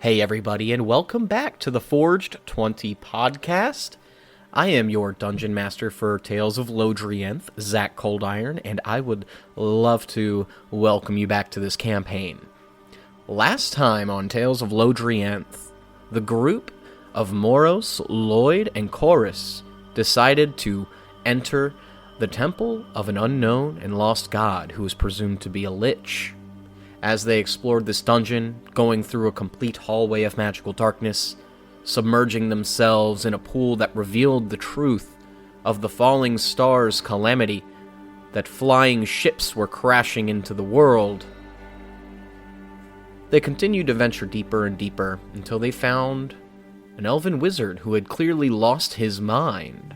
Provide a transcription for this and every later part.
Hey everybody, and welcome back to the Forged 20 podcast. I am your Dungeon Master for Tales of Lodrienth, Zach Coldiron, and I would love to welcome you back to this campaign. Last time on Tales of Lodrienth, the group of Moros, Lloyd, and Chorus decided to enter the temple of an unknown and lost god who is presumed to be a Lich. As they explored this dungeon, going through a complete hallway of magical darkness, submerging themselves in a pool that revealed the truth of the falling stars' calamity, that flying ships were crashing into the world, they continued to venture deeper and deeper until they found an elven wizard who had clearly lost his mind.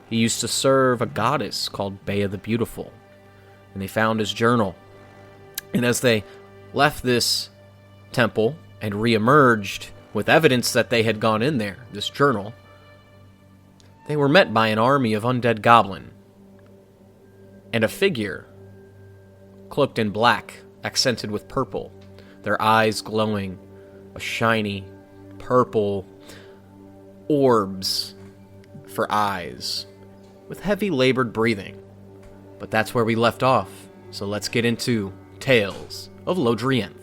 He used to serve a goddess called Bea the Beautiful, and they found his journal. And as they left this temple and re-emerged with evidence that they had gone in there, this journal, they were met by an army of undead goblin and a figure cloaked in black, accented with purple, their eyes glowing, a shiny purple orbs for eyes, with heavy labored breathing. But that's where we left off, so let's get into Tales of Lodrienth.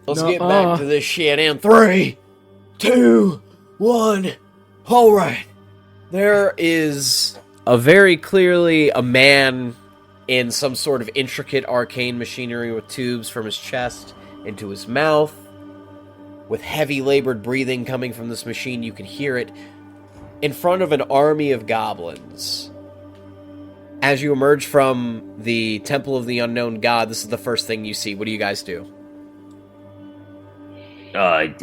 Let's get back to this shit in 3, 2, 1. All right. There is very clearly a man in some sort of intricate arcane machinery with tubes from his chest into his mouth. With heavy labored breathing coming from this machine, you can hear it in front of an army of goblins. As you emerge from the Temple of the Unknown God, this is the first thing you see. What do you guys do? Back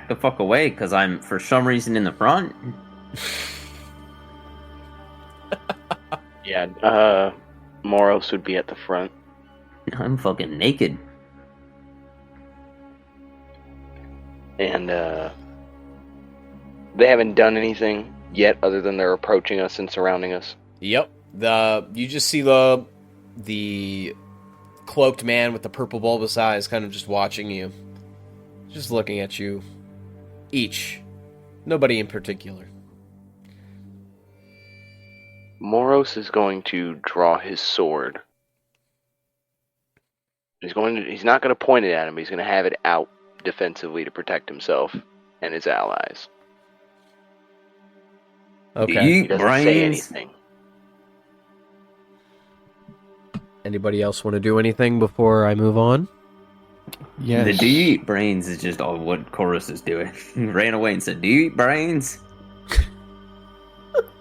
the fuck away, because I'm, for some reason, in the front. Yeah, Moros would be at the front. I'm fucking naked. And, they haven't done anything yet other than they're approaching us and surrounding us. Yep. You just see the cloaked man with the purple bulbous eyes kind of just watching you. Just looking at you. Each. Nobody in particular. Moros is going to draw his sword. He's not going to point it at him. He's going to have it out defensively to protect himself and his allies. Okay. He doesn't say anything. Anybody else want to do anything before I move on? Yes. The do you eat brains is just all what Chorus is doing. He ran away and said, do you eat brains?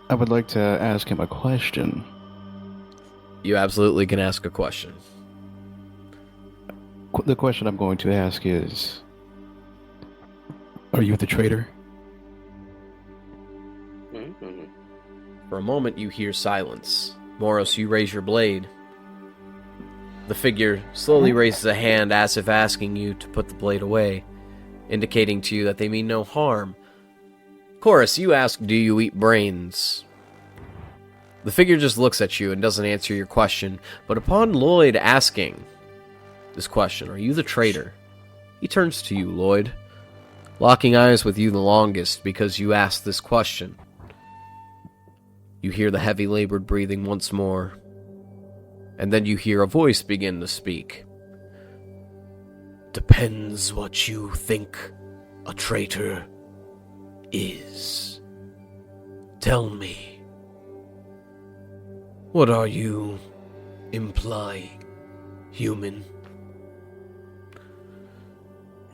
I would like to ask him a question. You absolutely can ask a question. The question I'm going to ask is, are you the traitor? Mm-hmm. For a moment, you hear silence. Moros, you raise your blade. The figure slowly raises a hand as if asking you to put the blade away, indicating to you that they mean no harm. Chorus, you ask, do you eat brains? The figure just looks at you and doesn't answer your question, but upon Lloyd asking this question, are you the traitor? He turns to you, Lloyd, locking eyes with you the longest because you asked this question. You hear the heavy labored breathing once more, and then you hear a voice begin to speak. Depends what you think a traitor is. Tell me, what are you implying, human?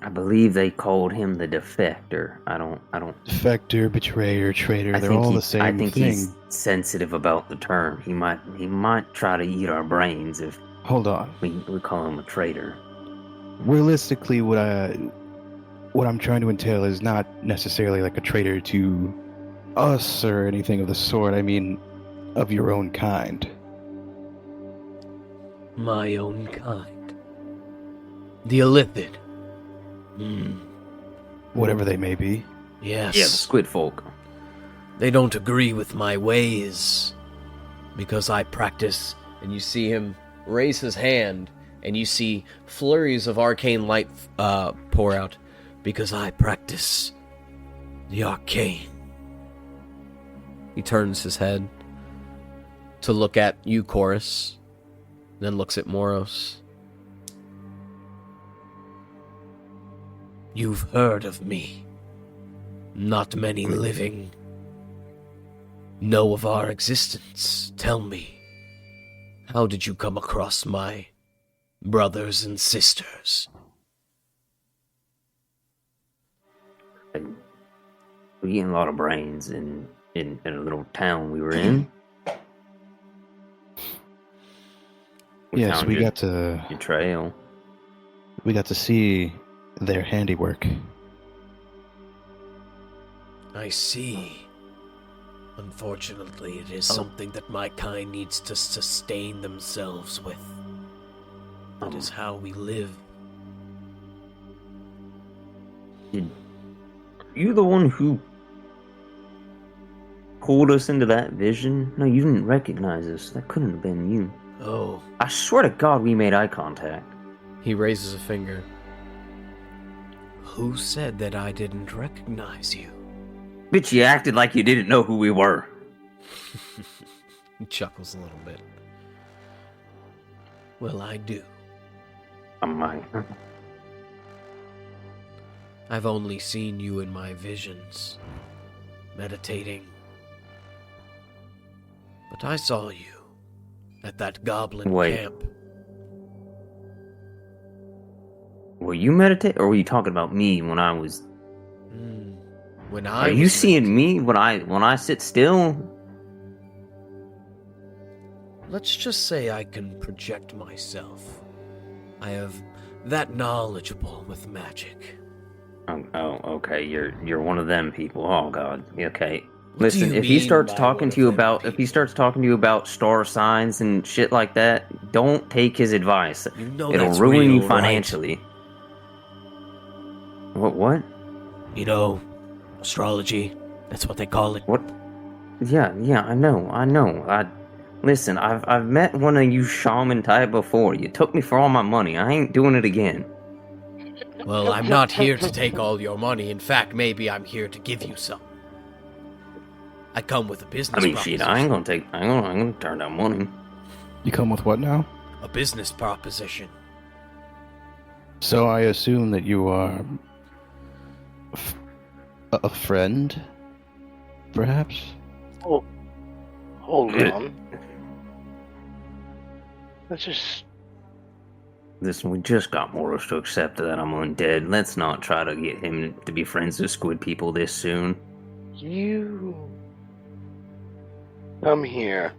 I believe they called him the defector. I don't. Defector, betrayer, traitor, they're all the same thing. I think he's sensitive about the term. He might try to eat our brains if... Hold on. We call him a traitor. Realistically, what I'm trying to entail is not necessarily like a traitor to us or anything of the sort. I mean, of your own kind. My own kind. The Illithid. Whatever they may be. Yes. Yeah, the squid folk. They don't agree with my ways because I practice. And you see him raise his hand and you see flurries of arcane light pour out. Because I practice the arcane. He turns his head to look at you, Chorus, then looks at Moros. You've heard of me. Not many living know of our existence. Tell me, how did you come across my brothers and sisters? We're getting a lot of brains in a little town we were in. Yes, we got to your trail. We got to see their handiwork. I see. Unfortunately, it is something that my kind needs to sustain themselves with. That is how we live. You the one who pulled us into that vision? No, you didn't recognize us. That couldn't have been you. Oh. I swear to God we made eye contact. He raises a finger. Who said that I didn't recognize you? Bitch, you acted like you didn't know who we were. He chuckles a little bit. Well, I do. I've only seen you in my visions, meditating. But I saw you at that goblin camp. Were you meditating, or were you talking about me when I was... When I Are you seeing me when I sit still? Let's just say I can project myself. I have that knowledgeable with magic. Oh, okay. You're one of them people. Oh God. Okay. Listen, if he starts talking to you about star signs and shit like that, don't take his advice. You know it'll that's ruin real, you financially. Right? What? You know, astrology. That's what they call it. What? Yeah, I know. Listen, I've met one of you shaman type before. You took me for all my money. I ain't doing it again. Well, I'm not here to take all your money. In fact, maybe I'm here to give you some. I come with a business proposition. Shit, I ain't gonna turn down money. You come with what now? A business proposition. So I assume that you are a friend, perhaps? Oh, hold on. Let's just... Listen, we just got Moros to accept that I'm undead. Let's not try to get him to be friends with squid people this soon. You... come here.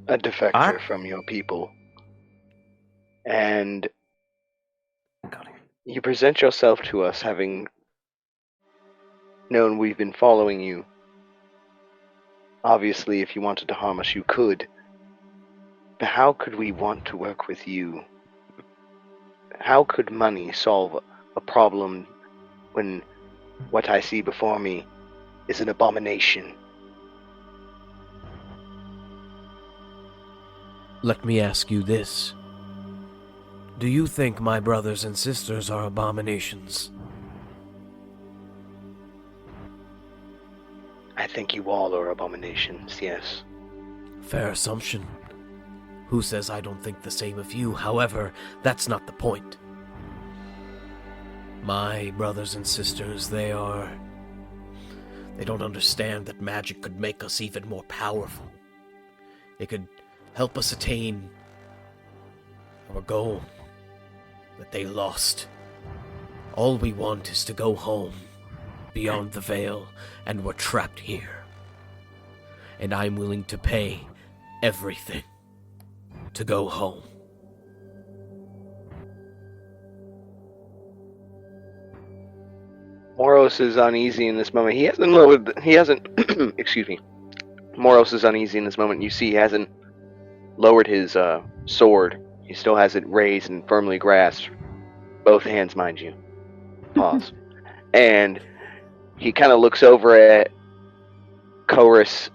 A defector from your people. And you present yourself to us having known we've been following you. Obviously, if you wanted to harm us, you could. But how could we want to work with you? How could money solve a problem when what I see before me is an abomination? Let me ask you this. Do you think my brothers and sisters are abominations? I think you all are abominations, yes. Fair assumption. Who says I don't think the same of you? However, that's not the point. My brothers and sisters, they don't understand that magic could make us even more powerful. It could help us attain our goal that they lost. All we want is to go home, beyond the veil, and we're trapped here. And I'm willing to pay everything to go home. Moros is uneasy in this moment. He hasn't excuse me. Moros is uneasy in this moment. You see he hasn't lowered his sword. He still has it raised and firmly grasped. Both hands, mind you. Pause. And he kind of looks over at Chorus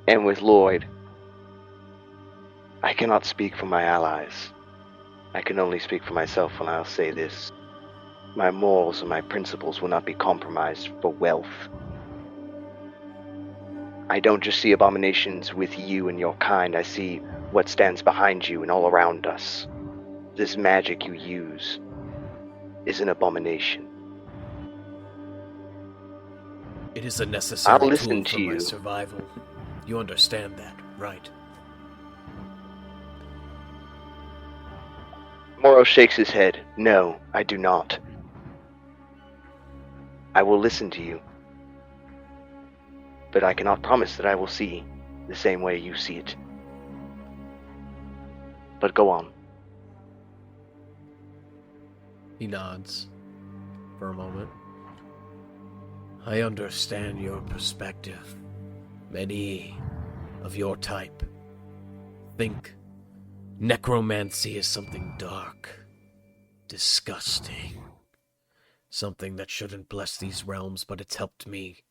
and with Lloyd. I cannot speak for my allies. I can only speak for myself when I'll say this. My morals and my principles will not be compromised for wealth. I don't just see abominations with you and your kind, I see what stands behind you and all around us. This magic you use is an abomination. It is a necessary I'll listen tool to for my you. survival. You understand that, right? Moro shakes his head. No, I do not. I will listen to you. But I cannot promise that I will see the same way you see it. But go on. He nods for a moment. I understand your perspective. Many of your type think necromancy is something dark, disgusting, something that shouldn't bless these realms, but it's helped me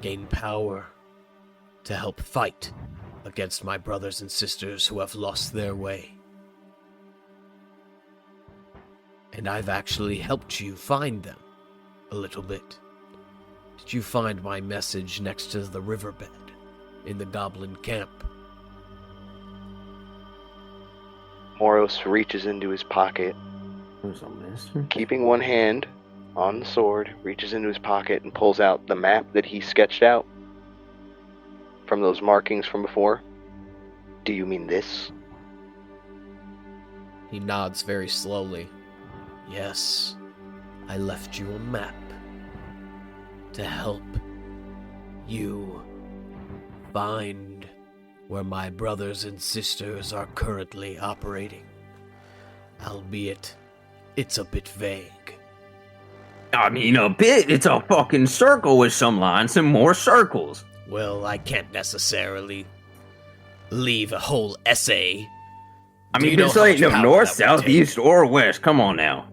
gain power to help fight against my brothers and sisters who have lost their way. And I've actually helped you find them a little bit. Did you find my message next to the riverbed in the goblin camp? Moros reaches into his pocket, keeping one hand on the sword, reaches into his pocket and pulls out the map that he sketched out from those markings from before. Do you mean this? He nods very slowly. Yes, I left you a map to help you find where my brothers and sisters are currently operating. Albeit, it's a bit vague. I mean, a bit. It's a fucking circle with some lines and more circles. Well, I can't necessarily leave a whole essay. I mean, it's like no north, south, east, or west. Come on now.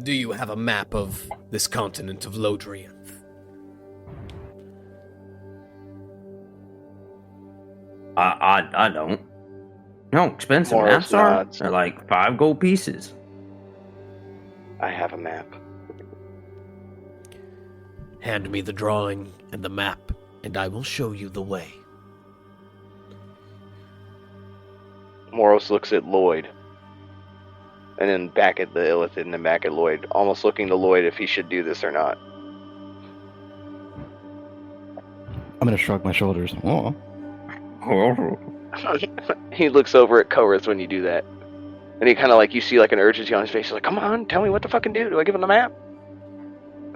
Do you have a map of this continent of Lodrienth? I don't. No, expensive Morris maps are. nods. They're like 5 gold pieces. I have a map. Hand me the drawing and the map, and I will show you the way. Moros looks at Lloyd. And then back at the Illithid and then back at Lloyd, almost looking to Lloyd if he should do this or not. I'm gonna shrug my shoulders. Oh. He looks over at Korith when you do that. And he kind of like, you see like an urgency on his face. He's like, come on, tell me what to fucking do. Do I give him the map?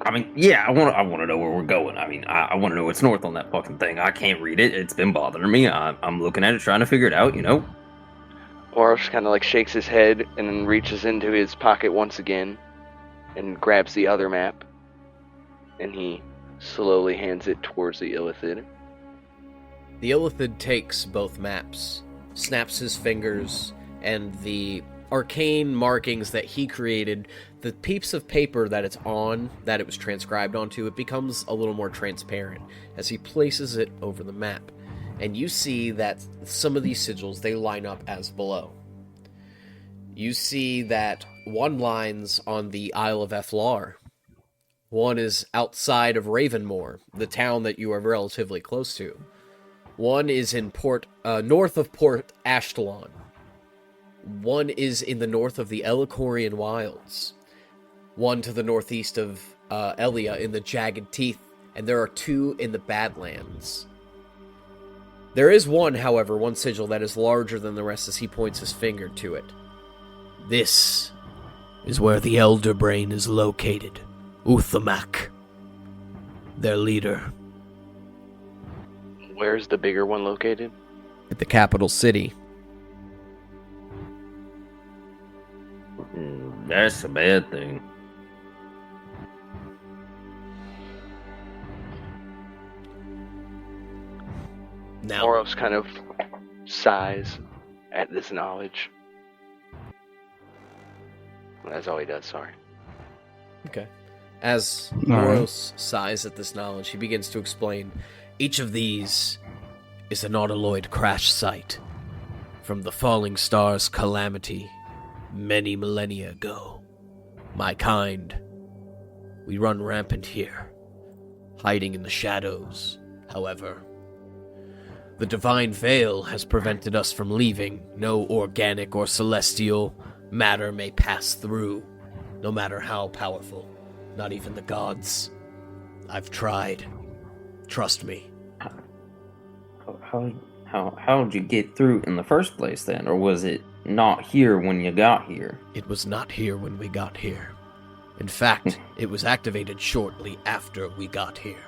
I mean, yeah, I want to know where we're going. I mean, I want to know what's north on that fucking thing. I can't read it. It's been bothering me. I'm looking at it, trying to figure it out, you know? Moros kind of like shakes his head and then reaches into his pocket once again and grabs the other map. And he slowly hands it towards the Illithid. The Illithid takes both maps, snaps his fingers, and the arcane markings that he created, the piece of paper that it's on, that it was transcribed onto, it becomes a little more transparent as he places it over the map. And you see that some of these sigils, they line up as below. You see that one line's on the Isle of Ethlar. One is outside of Ravenmoor, the town that you are relatively close to. One is in north of Port Ashtalon. One is in the north of the Elicorian Wilds. One to the northeast of Elia in the Jagged Teeth. And there are 2 in the Badlands. There is one, however, one sigil that is larger than the rest as he points his finger to it. This is where the Elder Brain is located. Uthamak, their leader. Where's the bigger one located? At the capital city. That's a bad thing. Now, Moros kind of sighs at this knowledge. That's all he does, sorry. okay. As All right. Moros sighs at this knowledge, he begins to explain, each of these is an Autoloid crash site. From the falling star's calamity many millennia ago, my kind, we run rampant here, hiding in the shadows. However, the divine veil has prevented us from leaving. No organic or celestial matter may pass through, no matter how powerful. Not even the gods. I've tried. Trust me. How'd you get through in the first place then? Or was it not here when you got here? It was not here when we got here. In fact, it was activated shortly after we got here.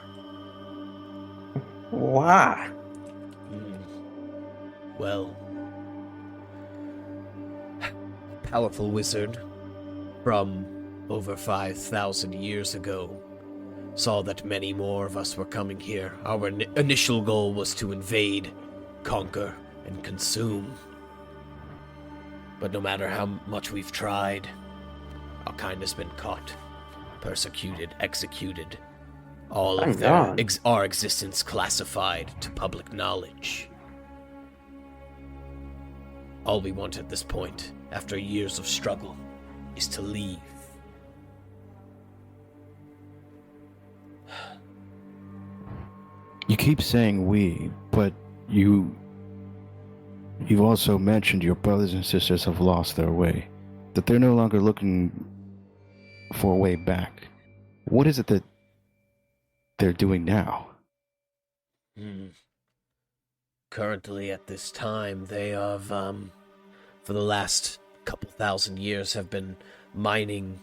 Why? Well, powerful wizard from over 5,000 years ago saw that many more of us were coming here. Our initial goal was to invade, conquer, and consume. But no matter how much we've tried, our kind has been caught, persecuted, executed. All of our existence classified to public knowledge. All we want at this point, after years of struggle, is to leave. You keep saying we, but you've also mentioned your brothers and sisters have lost their way, that they're no longer looking for a way back. What is it that they're doing now? Currently, at this time, they have, for the last couple thousand years, have been mining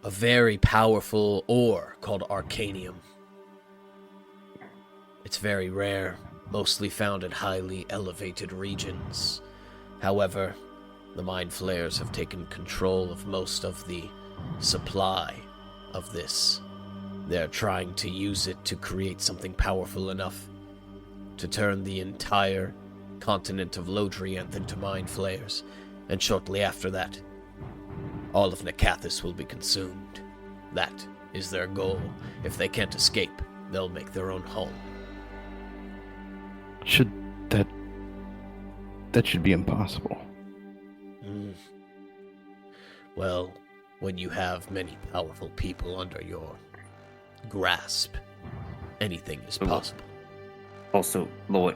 a very powerful ore called arcanium. It's very rare, mostly found in highly elevated regions. However, the Mind Flayers have taken control of most of the supply of this. They're trying to use it to create something powerful enough to turn the entire continent of Lodrienth into Mind Flayers, and shortly after that, all of Nakathis will be consumed. That is their goal. If they can't escape, they'll make their own home. That should be impossible. Well, when you have many powerful people under your grasp, anything is possible. Also, Lloyd,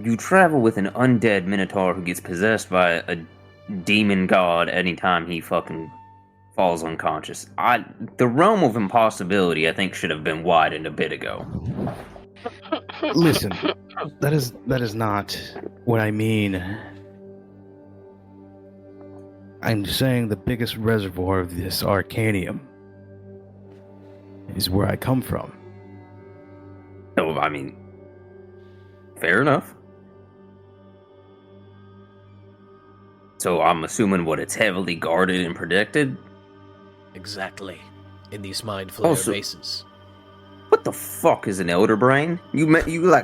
you travel with an undead minotaur who gets possessed by a demon god anytime he fucking falls unconscious. The realm of impossibility, I think, should have been widened a bit ago. Listen, that is not what I mean. I'm saying the biggest reservoir of this arcanium is where I come from. No, I mean, fair enough. So I'm assuming it's heavily guarded and protected? Exactly. In these Mind Flayer bases. What the fuck is an Elder Brain? You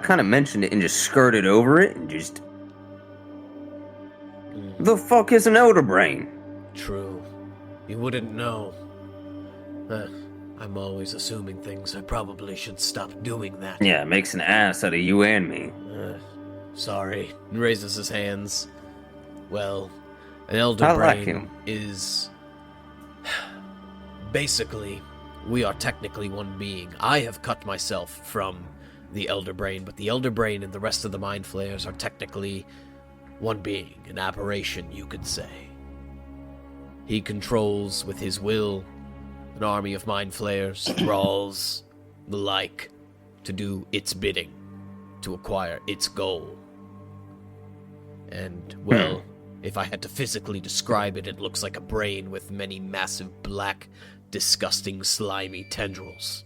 kind of mentioned it and just skirted over it and just... The fuck is an Elder Brain? True. You wouldn't know. I'm always assuming things. I probably should stop doing that. Yeah, it makes an ass out of you and me. Sorry. He raises his hands. Well, an Elder Brain is... Basically, we are technically one being. I have cut myself from the Elder Brain, but the Elder Brain and the rest of the Mind Flayers are technically one being, an aberration, you could say. He controls, with his will, an army of Mind Flayers, thralls, the like, to do its bidding, to acquire its goal. And, well, if I had to physically describe it, it looks like a brain with many massive black, disgusting, slimy tendrils.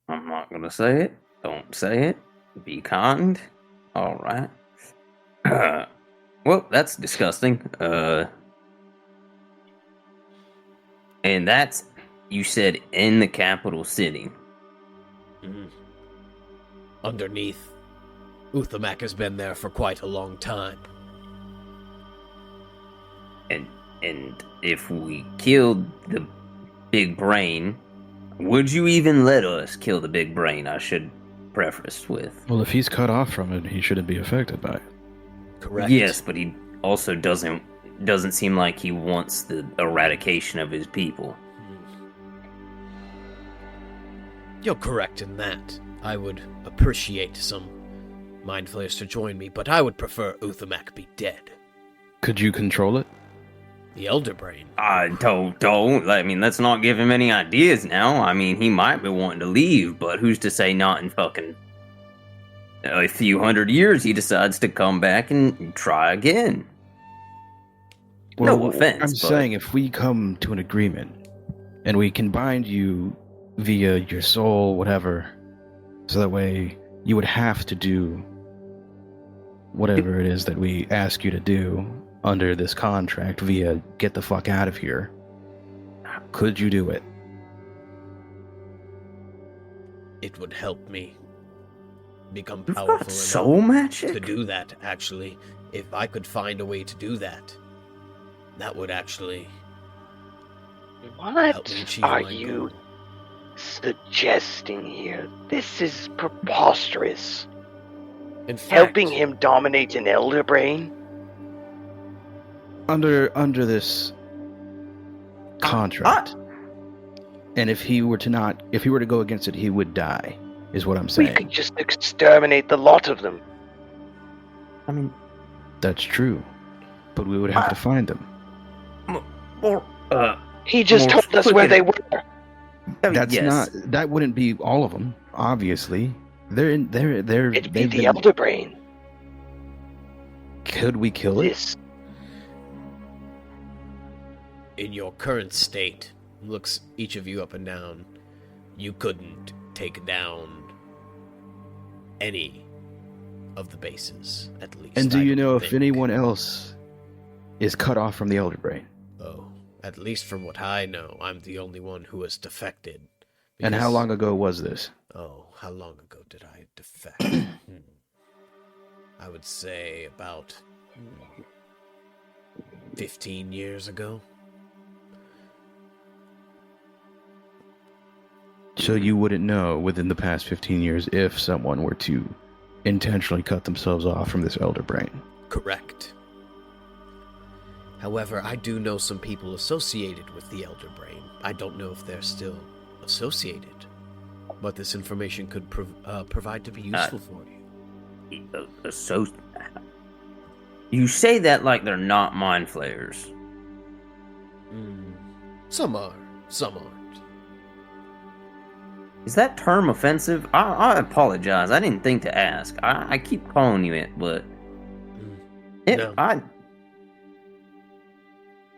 I'm not gonna say it. Don't say it. Be kind. Alright. Well, that's disgusting. And that's, you said, in the capital city. Underneath. Uthamak has been there for quite a long time. And if we killed the big brain, Would you even let us kill the big brain? I should preface with. Well, if he's cut off from it, he shouldn't be affected by it. Correct. Yes, but he also doesn't seem like he wants the eradication of his people. You're correct in that. I would appreciate some Mind Flayers to join me, but I would prefer Uthamak be dead. Could you control it? The Elder Brain. Don't. I mean, let's not give him any ideas now. I mean, he might be wanting to leave, but who's to say not in fucking a few hundred years he decides to come back and try again. Well, no offense. I'm but... saying if we come to an agreement and we can bind you via your soul, whatever, so that way you would have to do whatever it is that we ask you to do under this contract via get the fuck out of here. Could you do it? It would help me become You've powerful got enough soul magic? to do that, actually. If I could find a way to do that, that would actually help me What achieve are my you goal. suggesting here? This is preposterous. In fact, Helping him dominate an Elder Brain? Under this contract. And if he were to go against it, he would die, is what I'm We saying. could just exterminate the lot of them. I mean, That's true. But we would have to find them. or He just More told us where they were. That's yes. not. That wouldn't be all of them. Obviously, they'd It'd be the Elder Brain. Could we kill it? This. in your current state, looks each of you up and down, you couldn't take down any of the bases, at least. And do I you know don't if think. anyone else is cut off from the Elder Brain? Oh, at least from what I know, I'm the only one who has defected. And how Because- long ago was this? Oh, how long ago did I defect? I would say about 15 years ago. So you wouldn't know within the past 15 years if someone were to intentionally cut themselves off from this Elder Brain. Correct. However, I do know some people associated with the Elder Brain. I don't know if they're still associated, but this information could provide to be useful for you. So you say that like they're not mind flayers. Some are, some aren't. Is that term offensive? I apologize. I didn't think to ask. I keep calling you it, but No.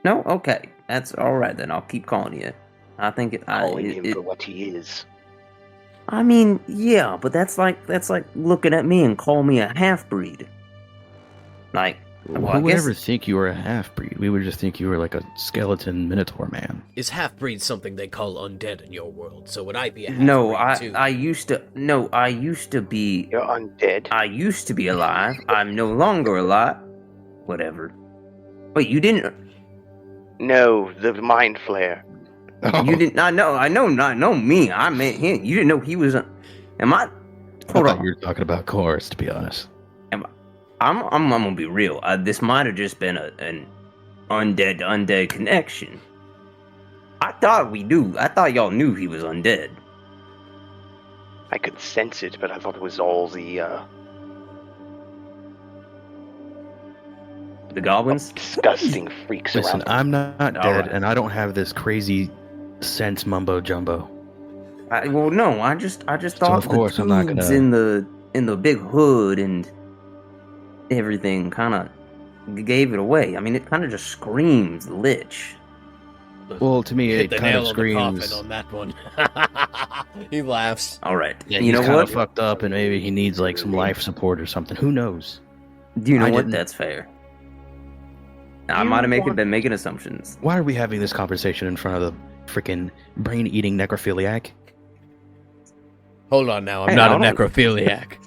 No, okay, that's all right then. I'll keep calling you it. I think it. Calling him for what he is. I mean, yeah, but that's like looking at me and call me a half breed. Like, well, I Who would guess ever think you were a half-breed? We would just think you were like a skeleton minotaur man. Is half-breed something they call undead in your world? So would I be a half-breed no. too? I used to be. You're undead. I used to be alive. I'm no longer alive. Whatever. Wait, you didn't. No, the Mind Flayer. You didn't. I know me. I meant him. You didn't know he was. Am I? I Hold thought on. you were talking about chorus, to be honest. I'm gonna be real. This might have just been an undead to undead connection. I thought y'all knew he was undead. I could sense it, but I thought it was all the goblins. disgusting freaks Listen, around. I'm not dead, Alright. and I don't have this crazy sense mumbo jumbo. Well, no. I just thought of course the I'm not dudes gonna- in the big hood and everything kind of gave it away. I mean, it kind of just screams Lich. Well, to me, Hit it the kind nail of on the coffin screams. on that one. He laughs. All right. Yeah, you he's know kind what? of fucked up, and maybe he needs like some life support or something. Who knows? Do you know I what? didn't- That's fair. I You might have want- been making assumptions. Why are we having this conversation in front of the freaking brain-eating necrophiliac? Hold on now, I'm Hey, not a I don't- necrophiliac.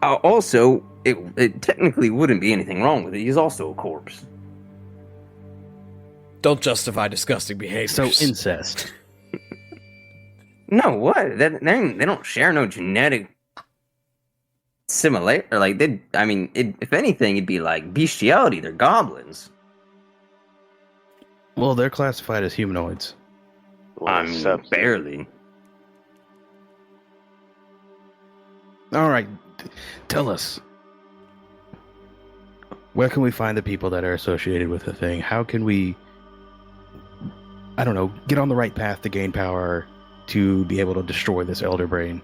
Also, it technically wouldn't be anything wrong with it. He's also a corpse. Don't justify disgusting behaviors. So incest. No, what? They don't share no genetic similar. Or like if anything, it'd be like bestiality. They're goblins. Well, they're classified as humanoids. Well, Barely. All right, tell us. Where can we find the people that are associated with the thing? How can we, I don't know, get on the right path to gain power to be able to destroy this elder brain?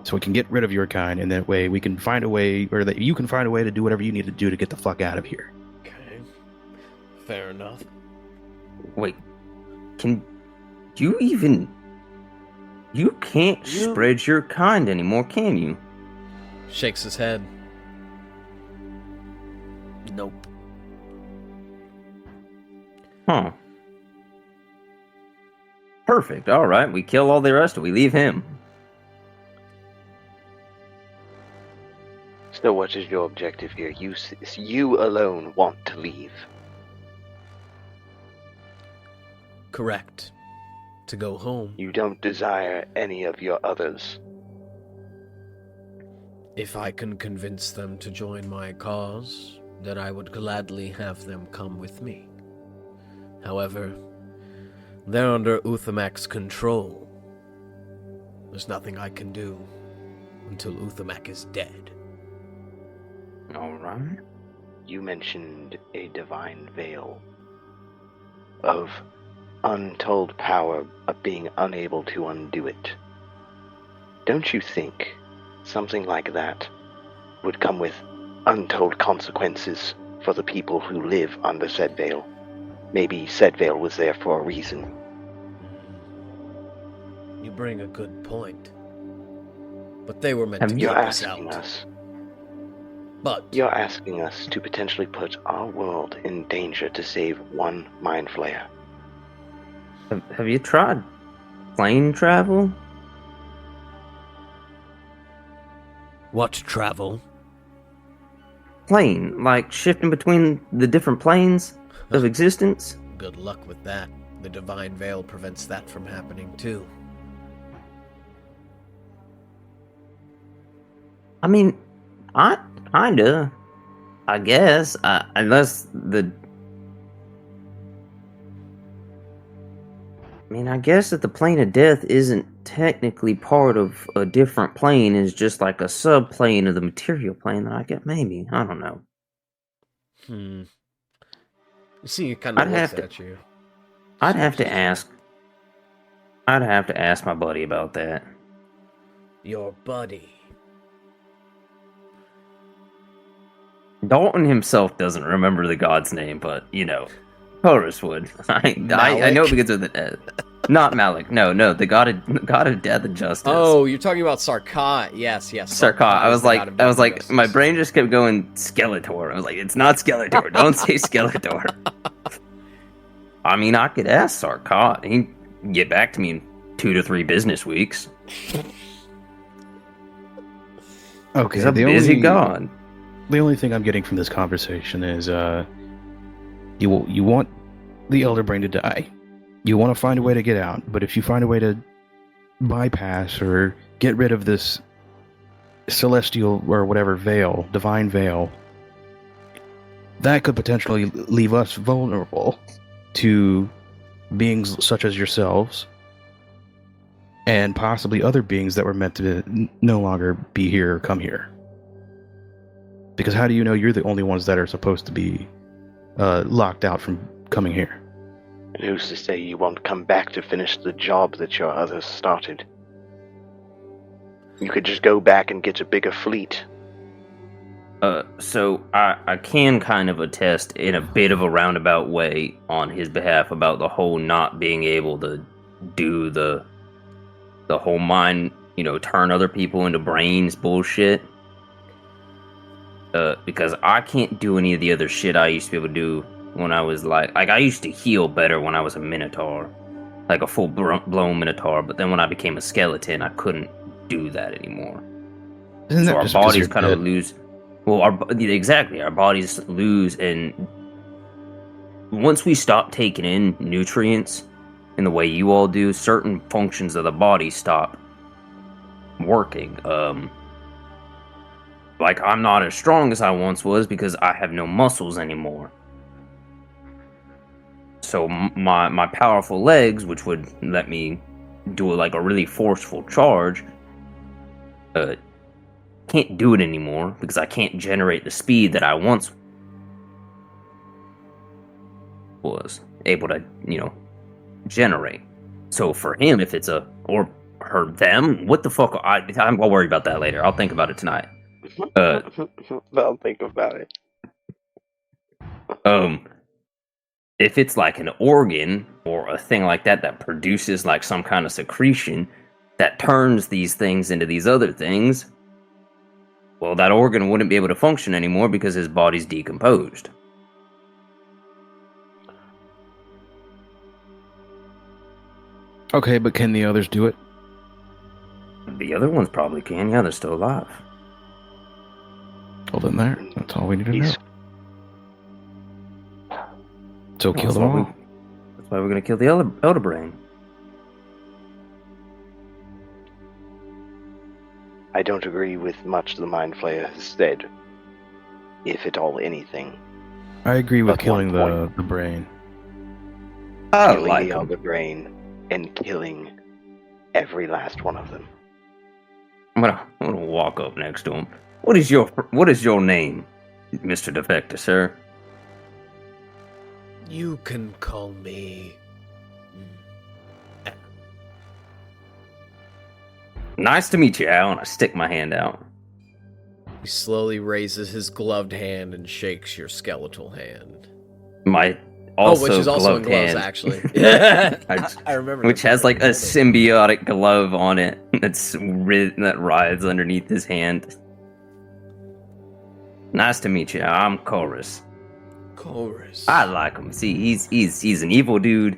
So we can get rid of your kind, and that way we can find a way, or that you can find a way to do whatever you need to do to get the fuck out of here. Okay. Fair enough. Wait, can you even... You can't spread your kind anymore, can you? Shakes his head. Nope. Huh. Perfect. All right, we kill all the rest. We leave him. So what is your objective here? You alone want to leave. Correct. To go home. You don't desire any of your others. If I can convince them to join my cause, then I would gladly have them come with me. However, they're under Uthamak's control. There's nothing I can do until Uthamak is dead. All right. You mentioned a divine veil of untold power of being unable to undo it. Don't you think something like that would come with untold consequences for the people who live under said veil? Maybe said veil was there for a reason. You bring a good point. But they were meant to You're keep us asking out. us. But You're asking us to potentially put our world in danger to save one Mind Flayer. Have you tried plane travel? what travel? Plane, like shifting between the different planes of existence? Good luck with that. The Divine Veil prevents that from happening too. I mean, kinda. I guess. Unless the... I mean, I guess that the plane of death isn't technically part of a different plane. It's just like a subplane of the material plane that I get. Maybe. I don't know. You see, he kind of looks at you. I'd have to ask my buddy about that. Your buddy. Dalton himself doesn't remember the god's name, but, you know, Horus would. I know because of the... not Malik. No, the god of death and justice. Oh, you're talking about Sarkot. Yes. Sarkot. I was like, my brain just kept going Skeletor. I was like, it's not Skeletor. Don't say Skeletor. I mean, I could ask Sarkot. He'd get back to me in 2 to 3 business weeks. Okay, He's a busy god. The only thing I'm getting from this conversation is, you want the Elder Brain to die. You want to find a way to get out, but if you find a way to bypass or get rid of this celestial or whatever veil, divine veil, that could potentially leave us vulnerable to beings such as yourselves and possibly other beings that were meant to no longer be here or come here. Because how do you know you're the only ones that are supposed to be locked out from coming here? And who's to say you won't come back to finish the job that your others started? You could just go back and get a bigger fleet. So I can kind of attest in a bit of a roundabout way on his behalf about the whole not being able to do the whole mind, turn other people into brains bullshit. Because I can't do any of the other shit I used to be able to do when I was like I used to heal better when I was a Minotaur, like a full blown Minotaur. But then when I became a skeleton, I couldn't do that anymore. Isn't so our bodies kind of lose. Well, our bodies lose, and once we stop taking in nutrients, in the way you all do, certain functions of the body stop working. Like, I'm not as strong as I once was because I have no muscles anymore. So my powerful legs, which would let me do like a really forceful charge, can't do it anymore because I can't generate the speed that I once was able to, generate. So for him, if it's or her, them, what the fuck? I'll worry about that later. I'll think about it tonight. I'll think about it. If it's like an organ or a thing like that that produces like some kind of secretion that turns these things into these other things, well, that organ wouldn't be able to function anymore because his body's decomposed. Okay, but can the others do it? The other ones probably can. Yeah, they're still alive. Well, then that's all we need to know. So kill them all. That's why we're going to kill the Elder Brain. I don't agree with much the Mind Flayer has said, if at all anything. I agree with At killing one the brain. I Killing like the him. Elder Brain and killing every last one of them. I'm gonna walk up next to him. What is your name, Mr. Defector, sir? You can call me... Nice to meet you, Al, and I stick my hand out. He slowly raises his gloved hand and shakes your skeletal hand. My also which is also in gloved gloves, hand. actually. I I remember. which has like a symbiotic glove on it that writhes underneath his hand. Nice to meet you. I'm Chorus. Chorus. I like him. See, he's an evil dude,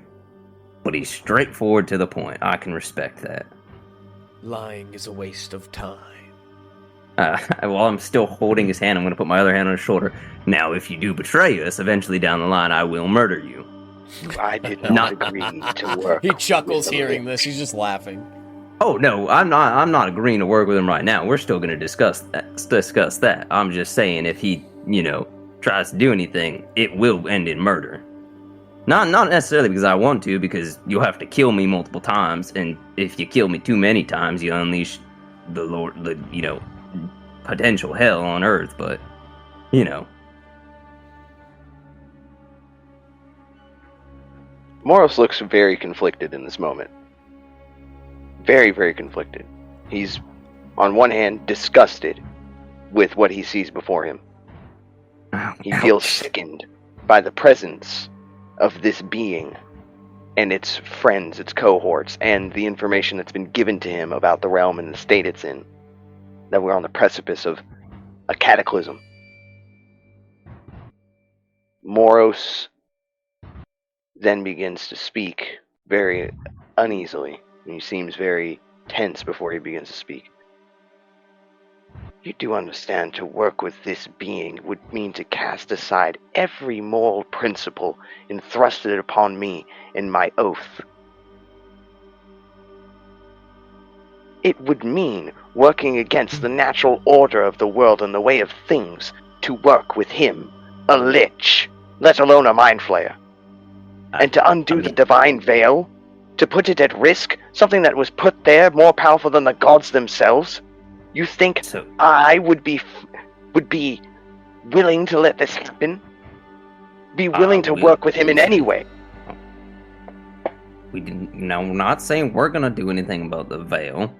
but he's straightforward to the point. I can respect that. Lying is a waste of time. While I'm still holding his hand, I'm going to put my other hand on his shoulder. Now, if you do betray us, eventually down the line, I will murder you. I did not agree to work. He chuckles with hearing the this. He's just laughing. Oh no, I'm not agreeing to work with him right now. We're still going to discuss that. I'm just saying if he, tries to do anything, it will end in murder. Not necessarily because I want to, because you'll have to kill me multiple times, and if you kill me too many times, you unleash the potential hell on Earth, but, Moros looks very conflicted in this moment. Very, very conflicted. He's, on one hand, disgusted with what he sees before him. He feels sickened by the presence of this being and its friends, its cohorts, and the information that's been given to him about the realm and the state it's in. That we're on the precipice of a cataclysm. Moros then begins to speak very uneasily, and he seems very tense before he begins to speak. You do understand to work with this being would mean to cast aside every moral principle entrusted upon me in my oath. It would mean working against the natural order of the world and the way of things to work with him, a lich, let alone a mind flayer. And to undo the divine veil, to put it at risk, something that was put there more powerful than the gods themselves. You think I would be willing to let this happen? Be willing to work with him in any way? we're not saying we're gonna do anything about the veil.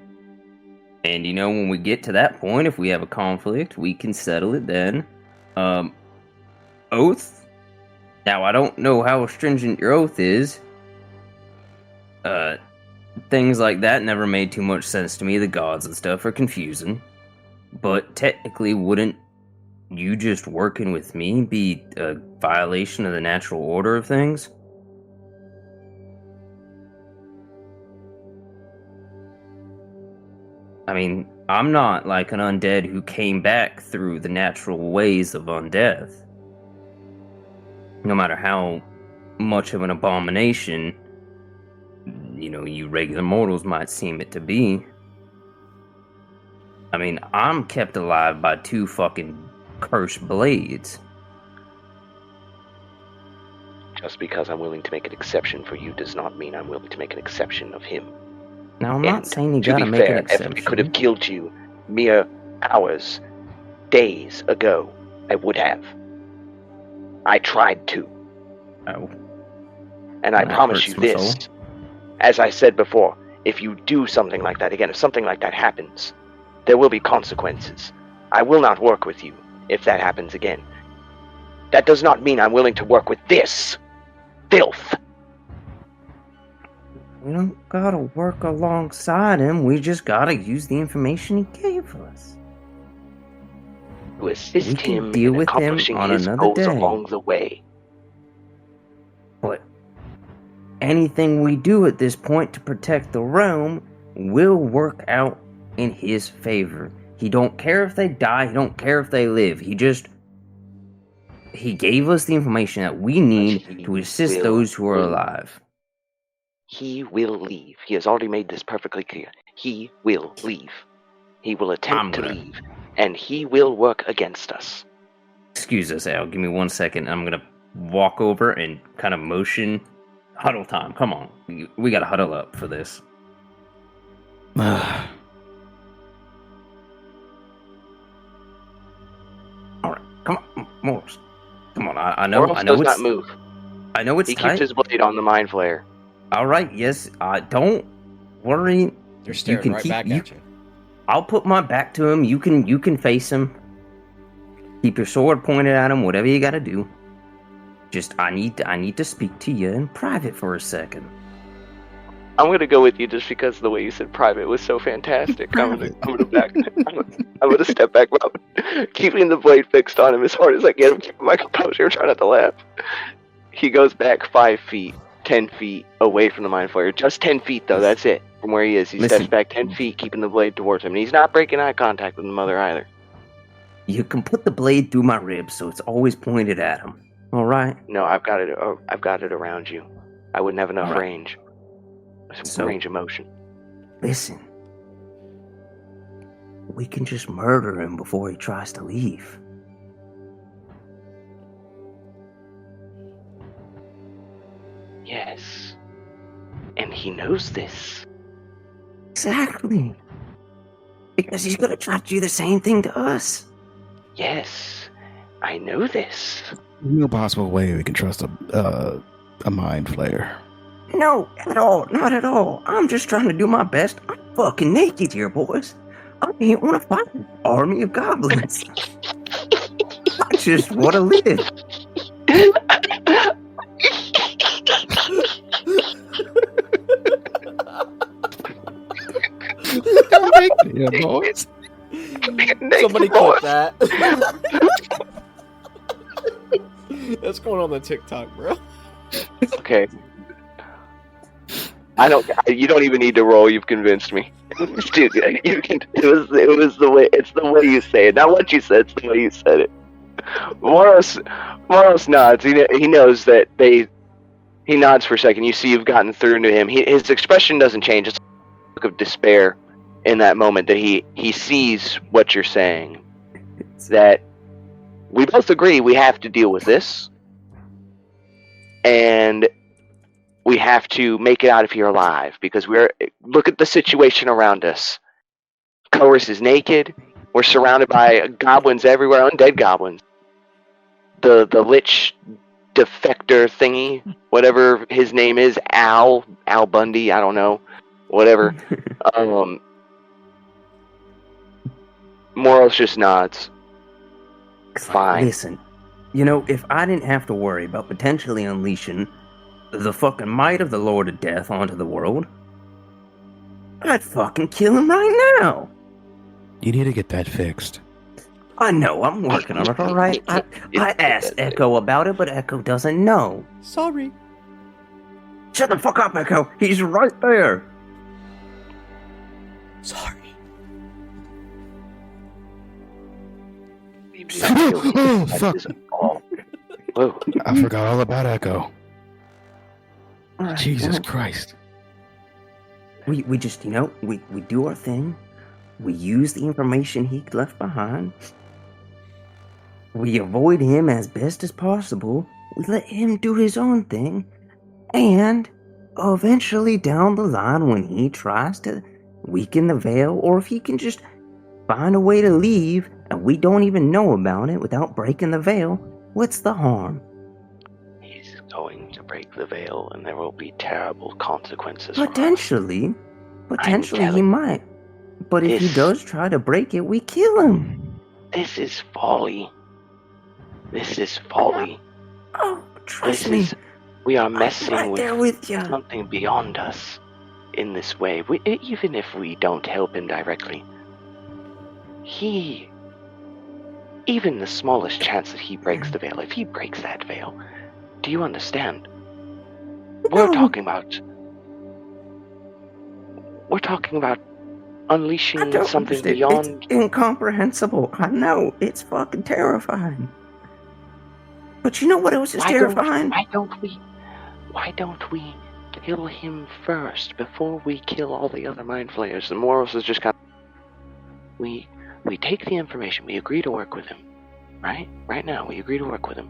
And when we get to that point, if we have a conflict, we can settle it then. Oath. Now, I don't know how stringent your oath is. Things like that never made too much sense to me. The gods and stuff are confusing. But technically, wouldn't you just working with me be a violation of the natural order of things? I mean, I'm not like an undead who came back through the natural ways of undeath. No matter how much of an abomination you regular mortals might seem it to be. I mean, I'm kept alive by 2 fucking cursed blades. Just because I'm willing to make an exception for you does not mean I'm willing to make an exception of him. Now, I'm not saying you to gotta be make fair, an exception. if I could have killed you mere hours, days ago, I would have. I tried to. Oh. And I That promise hurts you my this. soul. As I said before, if you do something like that again, if something like that happens, there will be consequences. I will not work with you if that happens again. That does not mean I'm willing to work with this filth. We don't gotta work alongside him. We just gotta use the information he gave us. To assist We can him deal in with him accomplishing on his another goals day. along the way. But anything we do at this point to protect the realm will work out in his favor. He don't care if they die, he don't care if they live. He gave us the information that we need to assist those who are alive. He will leave. He has already made this perfectly clear. He will leave. He will attempt to leave. And he will work against us. Excuse us, Al. Give me 1 second. I'm gonna walk over and kind of motion. Huddle time. Come on. We gotta huddle up for this. Alright, come on. Morris. Come on. I know Morris it's does not move. I know it's He tight. keeps his blade on the Mind Flayer. Alright, yes. Don't worry. They're staring right back at you. I'll put my back to him. You can face him. Keep your sword pointed at him. Whatever you gotta do. Just I need to speak to you in private for a second. I'm gonna go with you just because the way you said private was so fantastic. I'm gonna step back, keeping the blade fixed on him as hard as I can. I'm keeping my composure, trying not to laugh. He goes back 5 feet, 10 feet away from the Mind Flayer. Just 10 feet though. That's it. From where he is, he steps back 10 feet, keeping the blade towards him. And he's not breaking eye contact with the mother either. You can put the blade through my ribs, so it's always pointed at him. All right. No, I've got it around you. I wouldn't have enough range. Range of motion. Listen. We can just murder him before he tries to leave. Yes. And he knows this. Exactly. Because he's gonna try to do the same thing to us. Yes. I know this. No possible way we can trust a Mind Flayer. No, at all. Not at all. I'm just trying to do my best. I'm fucking naked here, boys. I ain't want to fight an army of goblins. I just want to live. Yeah, boys. Somebody clip that. That's going on the TikTok, bro. Okay. You don't even need to roll. You've convinced me. Dude, you can. It was the way. It's the way you say it, not what you said. It's the way you said it. Moros nods. He knows that they. He nods for a second. You see, you've gotten through to him. His expression doesn't change. It's a look of despair in that moment that he sees what you're saying. That we both agree we have to deal with this, and we have to make it out of here alive, because look at the situation around us. Chorus is naked. We're surrounded by goblins everywhere, undead goblins. The Lich defector thingy, whatever his name is, Al Bundy, I don't know, whatever. Moros just nods. Fine. Listen, if I didn't have to worry about potentially unleashing the fucking might of the Lord of Death onto the world, I'd fucking kill him right now. You need to get that fixed. I know, I'm working on it, alright? I asked Echo about it, but Echo doesn't know. Sorry. Shut the fuck up, Echo! He's right there! Sorry. Oh, fuck. Whoa. I forgot all about Echo. All right, Jesus Christ. We just, we do our thing. We use the information he left behind. We avoid him as best as possible. We let him do his own thing. And eventually down the line, when he tries to weaken the veil, or if he can just find a way to leave and we don't even know about it without breaking the veil, what's the harm? He's going to break the veil, and there will be terrible consequences. Potentially he might. But if he does try to break it, we kill him. This is folly. This is folly. Oh, trust me. We are messing with something beyond us in this way. Even if we don't help him directly, even the smallest chance that he breaks the veil, if he breaks that veil, do you understand? We're talking about unleashing something beyond. It's incomprehensible. I know. It's fucking terrifying. But you know what else is terrifying? Why don't we kill him first before we kill all the other mind flayers? And Moros is just kind of... We take the information, we agree to work with him. Right? Right now, we agree to work with him.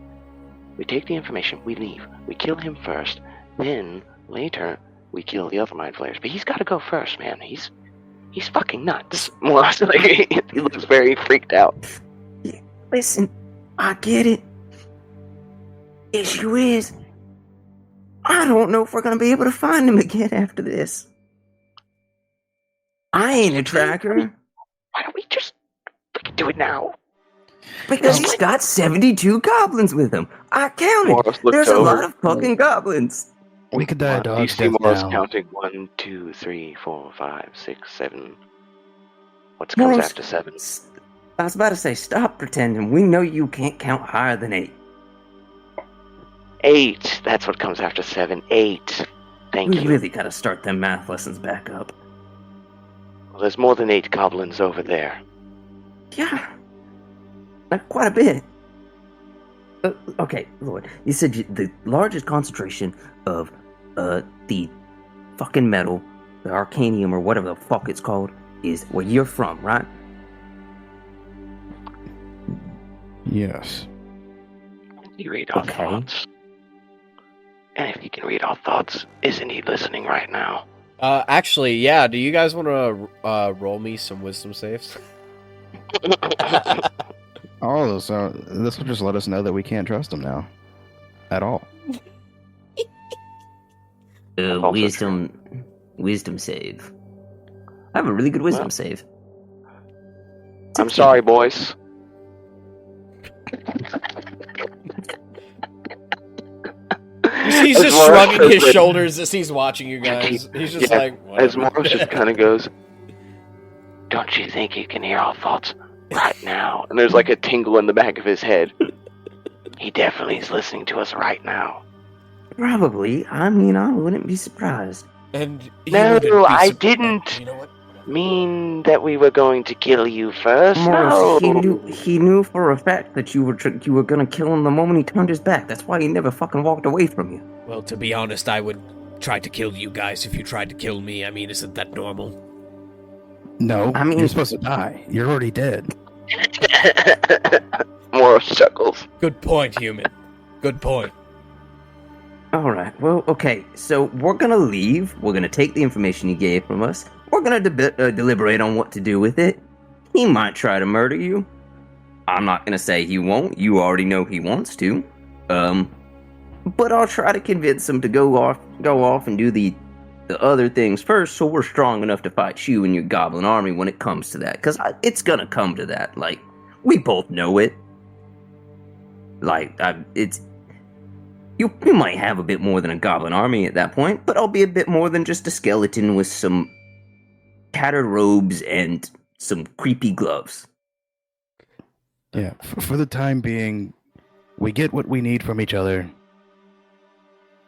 We take the information, we leave. We kill him first, then, later, we kill the other mind flayers. But he's gotta go first, man. He's fucking nuts. Moros, he looks very freaked out. Yeah, listen, I get it. Issue is, I don't know if we're gonna be able to find him again after this. I ain't a tracker. Why don't we just do it now? Because he's got 72 goblins with him. I counted. There's a lot of fucking goblins. We could die a dog's death death Moros now. Counting 1, 2, 3, 4, 5, 6, 7. What comes after 7? I was about to say, stop pretending. We know you can't count higher than 8. 8. That's what comes after 7. 8. Thank you. We really gotta start them math lessons back up. Well, there's more than 8 goblins over there. Yeah. Like, quite a bit. Okay, Lord. You said the largest concentration of the fucking metal, the arcanium or whatever the fuck it's called, is where you're from, right? Yes. You read our thoughts. And if he can read our thoughts, isn't he listening right now? Actually, yeah. Do you guys want to roll me some wisdom saves? All of those. This will just let us know that we can't trust him now, at all. Wisdom save. I have a really good wisdom save. I'm sorry, boys. He's just shrugging his shoulders as he's watching you guys. He's just like, whatever. As Moros just kind of goes, don't you think you can hear our thoughts right now? And there's like a tingle in the back of his head. He definitely is listening to us right now. Probably. I mean, I wouldn't be surprised. And no, I didn't mean that we were going to kill you first. Morris, no. He knew for a fact that you were going to kill him the moment he turned his back. That's why he never fucking walked away from you. Well, to be honest, I would try to kill you guys if you tried to kill me. I mean, isn't that normal? No, I mean, you're supposed to die. You're already dead. Morris chuckles. Good point, human. Good point. Alright, well, okay, so we're gonna leave. We're gonna take the information he gave from us. We're gonna deliberate on what to do with it. He might try to murder you. I'm not gonna say he won't. You already know he wants to. But I'll try to convince him to go off and do the other things first, so we're strong enough to fight you and your goblin army when it comes to that. Because it's gonna come to that. Like, we both know it. Like, You might have a bit more than a goblin army at that point, but I'll be a bit more than just a skeleton with some tattered robes and some creepy gloves. Yeah, for the time being, we get what we need from each other,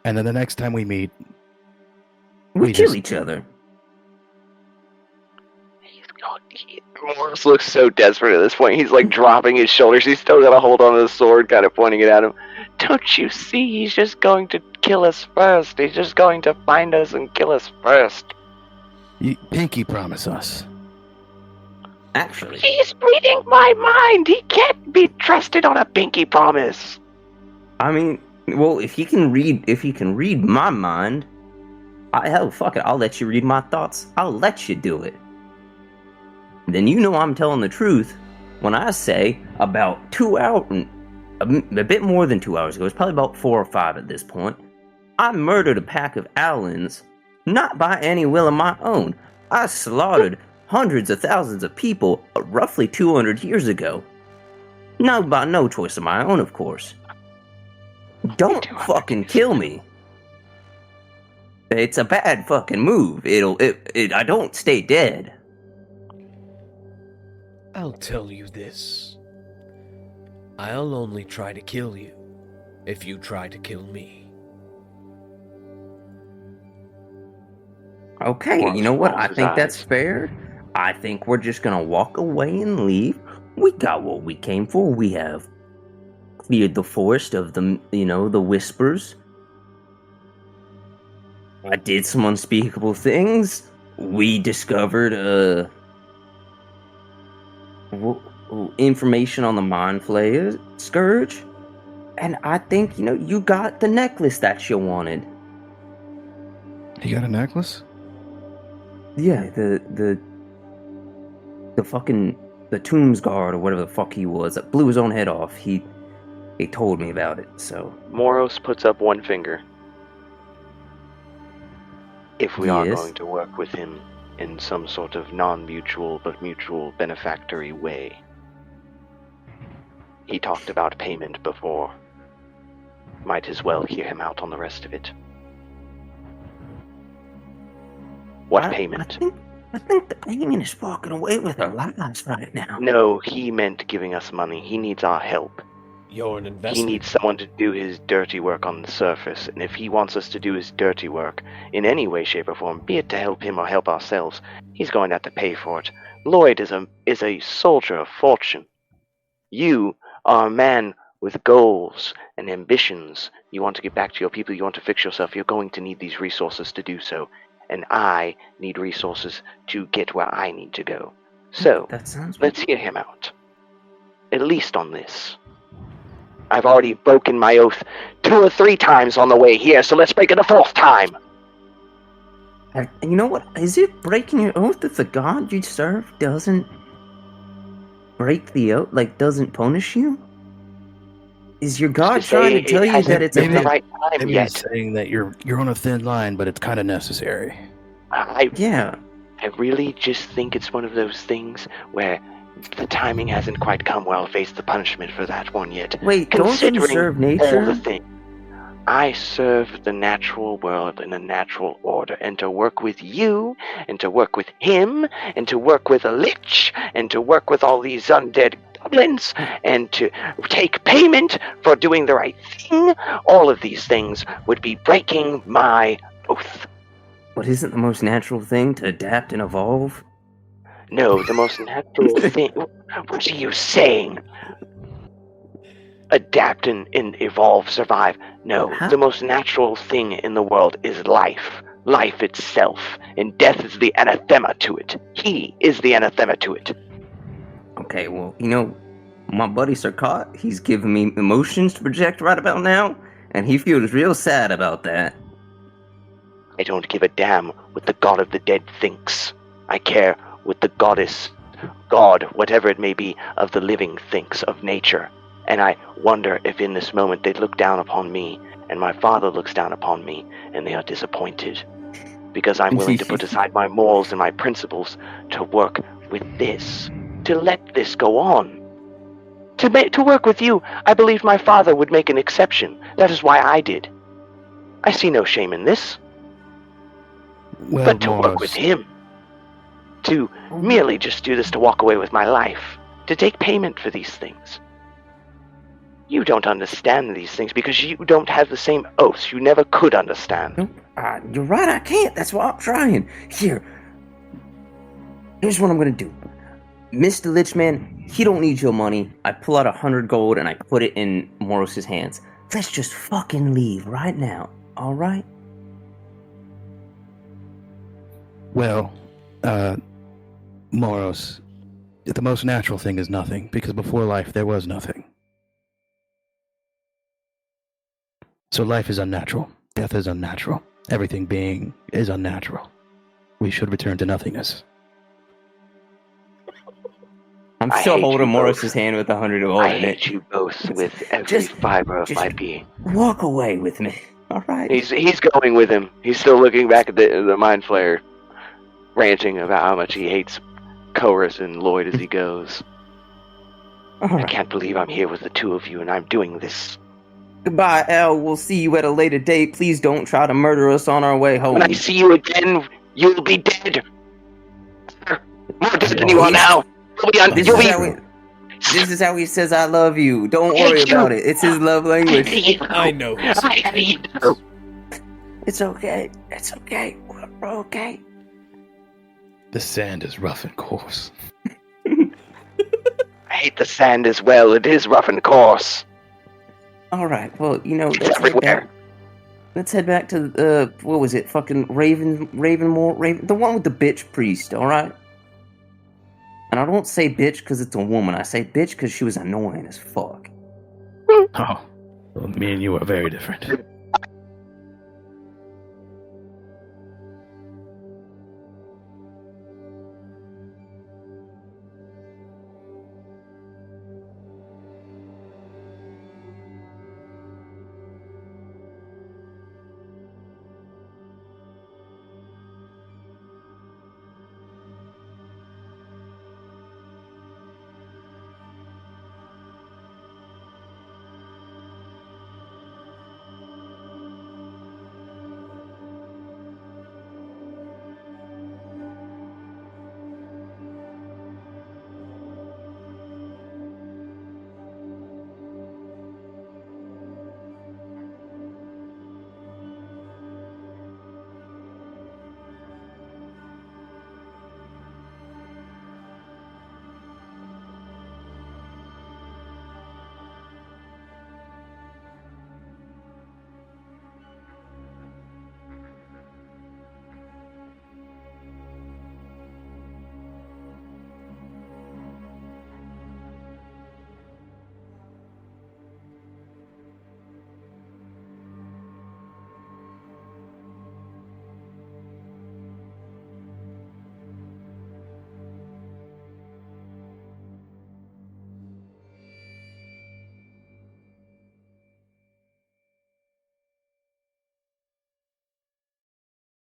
and then the next time we meet, we kill each other. Morris looks so desperate at this point. He's like dropping his shoulders. He's still got a hold on his sword, kind of pointing it at him. Don't you see? He's just going to kill us first. He's just going to find us and kill us first. Pinky promise us. Actually, He's reading my mind. He can't be trusted on a pinky promise. I mean, well, if he can read my mind, hell, fuck it, I'll let you read my thoughts. I'll let you do it. Then you know I'm telling the truth when I say about 2 hours, a bit more than 2 hours ago, it's probably about 4 or 5 at this point, I murdered a pack of Allens, not by any will of my own. I slaughtered hundreds of thousands of people roughly 200 years ago. No, by no choice of my own, of course. Don't fucking kill me. It's a bad fucking move. I don't stay dead. I'll tell you this. I'll only try to kill you if you try to kill me. Okay, you know what? I think that's fair. I think we're just gonna walk away and leave. We got what we came for. We have cleared the forest of the whispers. I did some unspeakable things. We discovered information on the Mind Flayer Scourge. And I think, you got the necklace that you wanted. You got a necklace? Yeah, the fucking Tombs Guard or whatever the fuck he was that blew his own head off. He told me about it, so. Moros puts up one finger. If we are Yes. going to work with him in some sort of non-mutual but mutual benefactory way. He talked about payment before. Might as well hear him out on the rest of it. What payment? I think the payment is walking away with our lives right now. No, he meant giving us money. He needs our help. You're an He investment. needs someone to do his dirty work on the surface, and if he wants us to do his dirty work in any way, shape, or form, be it to help him or help ourselves, he's going to have to pay for it. Lloyd is a soldier of fortune. You are a man with goals and ambitions. You want to get back to your people, you want to fix yourself, you're going to need these resources to do so. And I need resources to get where I need to go. So, That sounds let's hear him out. At least on this. I've already broken my oath 2 or 3 times on the way here, so let's break it a 4th time. You know what? Is it breaking your oath if the god you serve doesn't break the oath, doesn't punish you? Is your god Just to say trying to tell you hasn't that it's been the a right time Maybe yet? he's saying that you're on a thin line, but it's kind of necessary. Yeah. I really just think it's one of those things where the timing hasn't quite come where I'll face the punishment for that one yet. Wait, don't you Considering serve all the nature? things. I serve the natural world in a natural order, and to work with you, and to work with him, and to work with a Lich, and to work with all these undead goblins, and to take payment for doing the right thing, all of these things would be breaking my oath. But isn't the most natural thing to adapt and evolve? No, the most natural thing... What are you saying? Adapt and evolve, survive. No, the most natural thing in the world is life. Life itself. And death is the anathema to it. He is the anathema to it. Okay, well, my buddy Sarkot, he's giving me emotions to project right about now, and he feels real sad about that. I don't give a damn what the god of the dead thinks. I care what the goddess, god, whatever it may be, of the living thinks of nature. And I wonder if in this moment they look down upon me, and my father looks down upon me, and they are disappointed. Because I'm willing to put aside my morals and my principles to work with this. To let this go on. To work with you, I believed my father would make an exception. That is why I did. I see no shame in this. Well, But to work with him. To merely just do this to walk away with my life. To take payment for these things. You don't understand these things because you don't have the same oaths. You never could understand. Nope. You're right, I can't. That's why I'm trying. Here's what I'm gonna do. Mr. Lichman, he don't need your money. I pull out 100 gold and I put it in Moros's hands. Let's just fucking leave right now, alright? Well, Moros, the most natural thing is nothing, because before life there was nothing. So life is unnatural. Death is unnatural. Everything being is unnatural. We should return to nothingness. I'm still holding Morris's hand with 100 gold I in it. hate you both with every fiber of my being. Walk away with me. All right. He's going with him. He's still looking back at the Mind Flayer, ranting about how much he hates Chorus and Lloyd as he goes. I can't believe I'm here with the two of you and I'm doing this. Goodbye, Al. We'll see you at a later date. Please don't try to murder us on our way home. When I see you again, you'll be dead. More dead than you are now. This is how he says I love you. Don't worry about it. It's his love language. I know. It's okay. It's okay. We're okay. The sand is rough and coarse. I hate the sand as well. It is rough and coarse. All right. Well, It's everywhere. Let's head back to what was it? Fucking Ravenmore, the one with the bitch priest. All right. And I don't say bitch because it's a woman. I say bitch because she was annoying as fuck. Oh, well, me and you are very different.